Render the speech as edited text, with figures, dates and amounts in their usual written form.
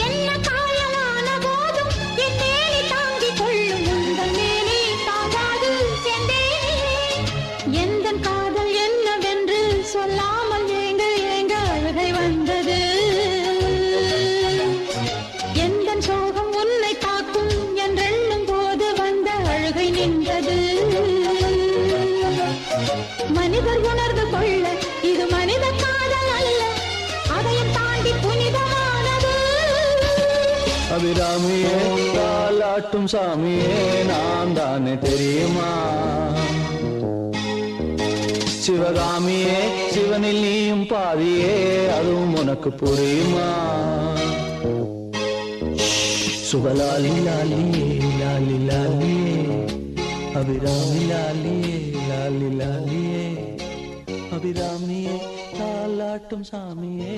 என்ன காயலான போதும் என் மேனி தாங்கிக் கொள்ளும் உங்கள் மேனி தாங்காது சென்றேனே. எந்தன் காதல் என்னவென்று சொல்லாமல் ஏங்க ஏங்க அழுகை வந்தது. எந்தன் சோகம் உன்னை தாக்கும் என்றெண்ணும் போது வந்த அழுகை நின்றது. மனிதர் உணர்ந்து கொள்ள இது மனித காதல் அல்ல, அதையும் தாண்டி புனிதமானது. அபிராமியே தாலாட்டும் சாமியே நான் தானே தெரியுமா? சிவகாமியே சிவனில் நீயும் பாதியே அதுவும் உனக்கு புரியுமா? சுபலாலி லாலியே லாலி லாலியே அபிராமி லாலியே லாலி லாலியே அபிராமியே தாலாட்டும் சாமியே.